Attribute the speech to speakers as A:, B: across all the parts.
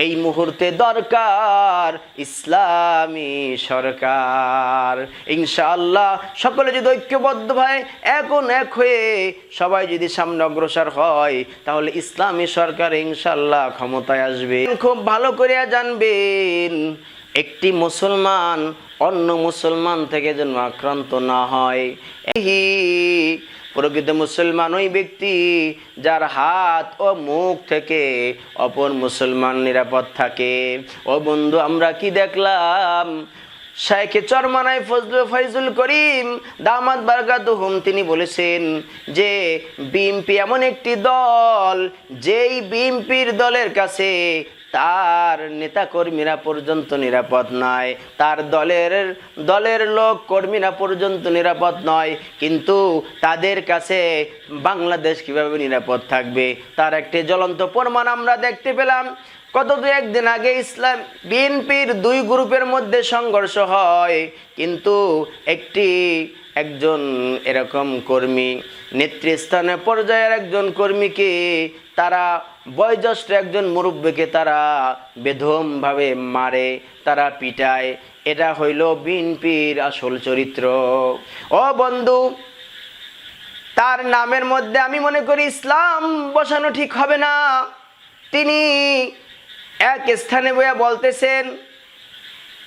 A: এই মুহূর্তে দরকার ইসলামী সরকার। ইনশাআল্লাহ সকলে যদি ঐক্যবদ্ধ ভাই এখন এক হয়ে সবাই যদি সামনে অগ্রসর হয় তাহলে ইসলামী সরকার ইনশাআল্লাহ ক্ষমতায় আসবে। খুব ভালো করে জানবেন, একটি মুসলমান অন্য মুসলমান থেকে যেন আক্রান্ত না হয়। এই প্রকৃত মুসলমান ওই ব্যক্তি যার হাত ও মুখ থেকে অপর মুসলমান নিরাপদ থাকে। ও বন্ধু, আমরা কি দেখলাম? শাইখে চরমানাই ফয়জুল করিম দামাত বারকাতুহুম তিনি বলেছেন যে বিএনপি এমন একটি দল, যেই বিএনপির দলের কাছে তার নেতাকর্মীরা পর্যন্ত নিরাপদ নয়, তার দলের লোক কর্মীরা পর্যন্ত নিরাপদ নয়, কিন্তু তাদের কাছে বাংলাদেশ কিভাবে নিরাপদ থাকবে তার একটি জ্বলন্ত প্রমাণ আমরা দেখতে পেলাম। একদিন আগে ইসলাম বিএনপির দুই গ্রুপের মধ্যে সংঘর্ষ হয়, কিন্তু একজন এরকম কর্মী নেতৃস্থানে পর্যায়ের একজন কর্মীকে তারা বয়োজ্যেষ্ঠ একজন মুরব্বীকে তারা বেধমভাবে মারে, তারা পিটায়। এটা হইল বিএনপির আসল চরিত্র। ও বন্ধু, তার নামের মধ্যে আমি মনে করি ইসলাম বসানো ঠিক হবে না। তিনি এক স্থানে বইয়া বলতেছেন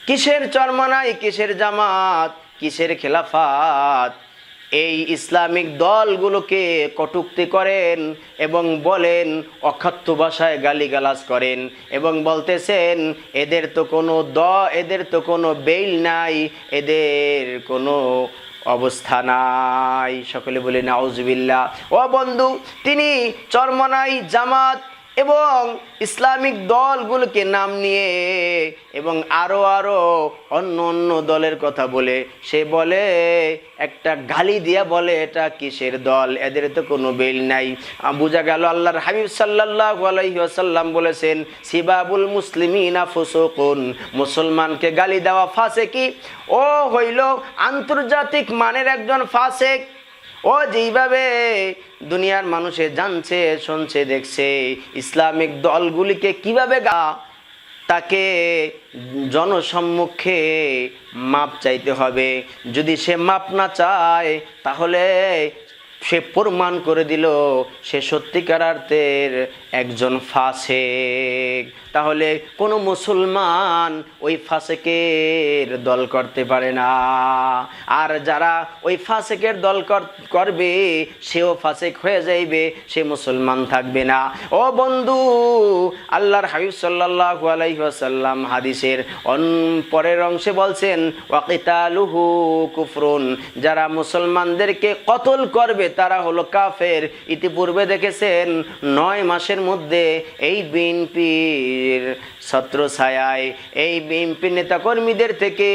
A: কিসের চরমনাই, কিসের জামাত, কিসের খেলাফত। এই ইসলামিক দলগুলোকে কটূক্তি করেন এবং বলেন, অখাদ্য ভাষায় গালিগালাজ করেন এবং বলতেছেন এদের তো কোনো বেইল নাই, এদের কোনো অবস্থা নাই। সকলে বলে নাউজুবিল্লাহ। ও বন্ধু, তিনি চরমনাই, জামাত এবং ইসলামিক দলগুলোকে নাম নিয়ে এবং আরো অন্য দলের কথা বলে সে বলে, একটা গালি দিয়া বলে এটা কিসের দল, এদের তো কোনো বেল নাই। বোঝা গেল আল্লাহর হাবিব সাল্লাল্লাহু আলাইহি ওয়াসাল্লাম বলেছেন সিবাবুল মুসলিমিনা ফুসুকুন, মুসলমানকে গালি দেওয়া ফাসেকি। ও হইল আন্তর্জাতিক মানের একজন ফাসেক। ও যেইভাবে দুনিয়ার মানুষে জানছে, শুনছে, দেখছে ইসলামিক দলগুলিকে কিভাবে তাকে জনসম্মুখে মাপ চাইতে হবে। যদি সে মাপ না চায় তাহলে সে প্রমাণ করে দিল সে সত্যিকার অর্থের একজন ফাসেক। তাহলে কোনো মুসলমান ওই ফাসেকের দল করতে পারে না, আর যারা ওই ফাসেকের দল করবে সেও ফাসেক হয়ে যাইবে, সে মুসলমান থাকবে না। ও বন্ধু, আল্লাহর হাবিব সাল্লাল্লাহু আলাইহি ওয়াসাল্লাম হাদিসের পরের অংশে বলছেন ওয়াকিতালুহু কুফরুন, যারা মুসলমানদেরকে কতল করবে তারা হলো কাফের। ইতিপূর্বে দেখেছেন 9 মাসের মধ্যে এই বিএনপির ছত্রছায়ায় এই বিএনপি নেতাকর্মীদের থেকে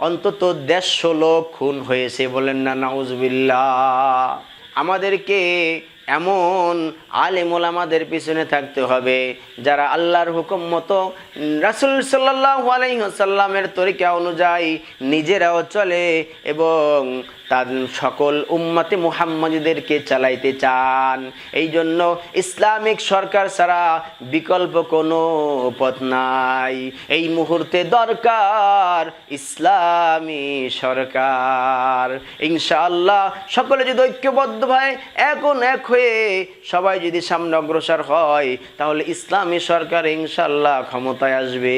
A: অন্তত 150 লোক খুন হয়েছে। বলেন না নাউজুবিল্লাহ। আমাদেরকে এমন আলেম ওলামাদের পিছনে থাকতে হবে যারা আল্লাহর হুকুম মতো রাসূল সাল্লাল্লাহু আলাইহি ওয়াসাল্লামের তরিকা অনুযায়ী নিজেরাও চলে এবং তার সকল উম্মতে মুহাম্মাদীদেরকে চালাইতে চান। এই জন্য ইসলামিক সরকার ছাড়া বিকল্প কোনো পথ নাই। এই মুহূর্তে দরকার ইসলামী সরকার। ইনশাআল্লাহ সকলে যদি ঐক্যবদ্ধ হয় এখন এক হয়ে সবাই যদি সামনে অগ্রসর হয় তাহলে ইসলামী সরকার ইনশাআল্লাহ ক্ষমতায় আসবে।